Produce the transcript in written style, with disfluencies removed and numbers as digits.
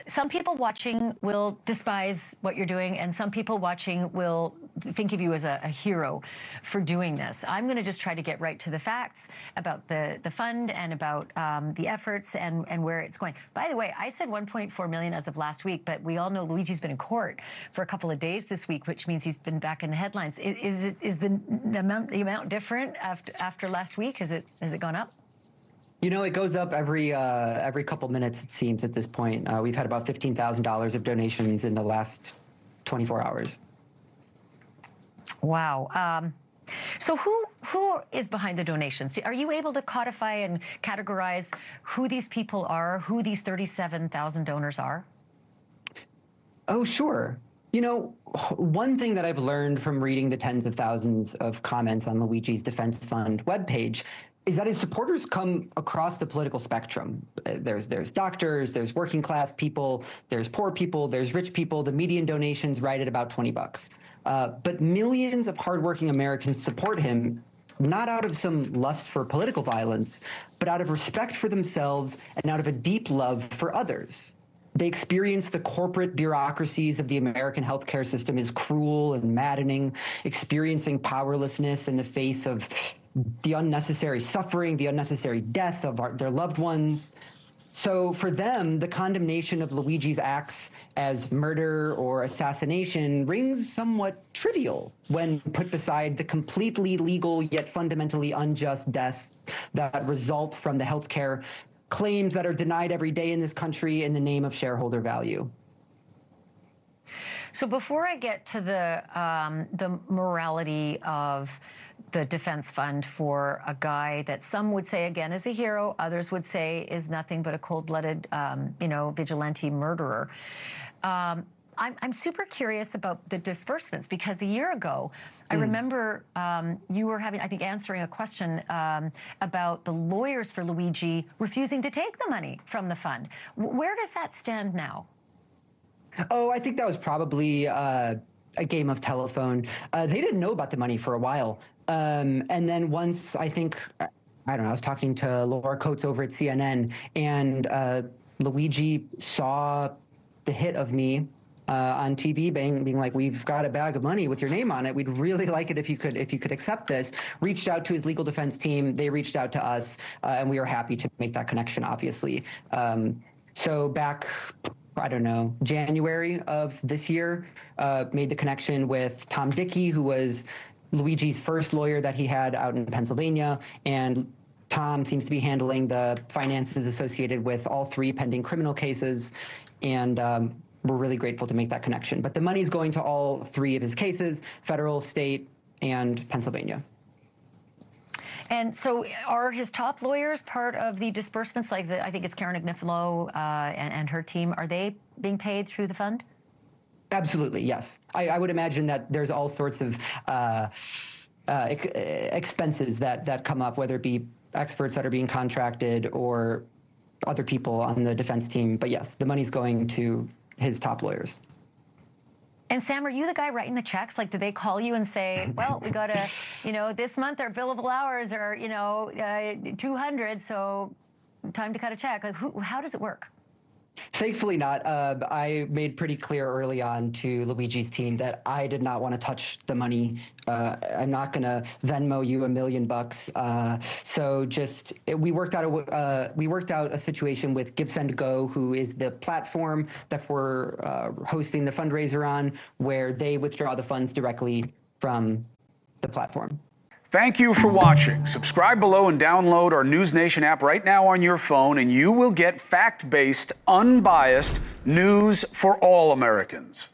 some people watching will despise what you're doing, and some people watching will think of you as a hero for doing this. I'm going to just try to get right to the facts about the fund and about the efforts and where it's going. By the way, I said 1.4 million as of last week, but we all know Luigi's been in court for a couple of days this week, which means he's been back in the headlines. Is the amount different after last week? Has it gone up? You know, it goes up every couple minutes, it seems, at this point. We've had about $15,000 of donations in the last 24 hours. Wow. So who is behind the donations? Are you able to codify and categorize who these people are, who these 37,000 donors are? Oh, sure. You know, one thing that I've learned from reading the tens of thousands of comments on Luigi's Defense Fund webpage is that his supporters come across the political spectrum. There's doctors, there's working class people, there's poor people, there's rich people. The median donation's right at about $20. But millions of hardworking Americans support him, not out of some lust for political violence, but out of respect for themselves and out of a deep love for others. They experience the corporate bureaucracies of the American healthcare system as cruel and maddening, experiencing powerlessness in the face of the unnecessary suffering, the unnecessary death of their loved ones. So for them, the condemnation of Luigi's acts as murder or assassination rings somewhat trivial when put beside the completely legal yet fundamentally unjust deaths that result from the healthcare claims that are denied every day in this country in the name of shareholder value. So before I get to the morality of the defense fund for a guy that some would say, again, is a hero, others would say is nothing but a cold-blooded, vigilante murderer. I'm super curious about the disbursements, because a year ago, I remember you were answering a question about the lawyers for Luigi refusing to take the money from the fund. Where does that stand now? Oh, I think that was probably a game of telephone. They didn't know about the money for a while. And then once, I was talking to Laura Coates over at CNN, and Luigi saw the hit of me on TV being like, we've got a bag of money with your name on it. We'd really like it if you could accept this. Reached out to his legal defense team. They reached out to us, and we were happy to make that connection, obviously. So back, January of this year, made the connection with Tom Dickey, who was Luigi's first lawyer that he had out in Pennsylvania, and Tom seems to be handling the finances associated with all three pending criminal cases, and we're really grateful to make that connection. But the money's going to all three of his cases: federal, state, and Pennsylvania. And so are his top lawyers part of the disbursements? Like I think it's Karen Agnifilo and her team. Are they being paid through the fund? Absolutely, yes. I would imagine that there's all sorts of expenses that come up, whether it be experts that are being contracted or other people on the defense team. But yes, the money's going to his top lawyers. And Sam, are you the guy writing the checks? Like, do they call you and say, well, we got to, this month our billable hours are, 200, so time to cut a check? Like, how does it work? Thankfully not. I made pretty clear early on to Luigi's team that I did not want to touch the money. I'm not going to Venmo you $1 million. So we worked out a situation with GiveSendGo, who is the platform that we're hosting the fundraiser on, where they withdraw the funds directly from the platform. Thank you for watching. Subscribe below and download our NewsNation app right now on your phone, and you will get fact-based, unbiased news for all Americans.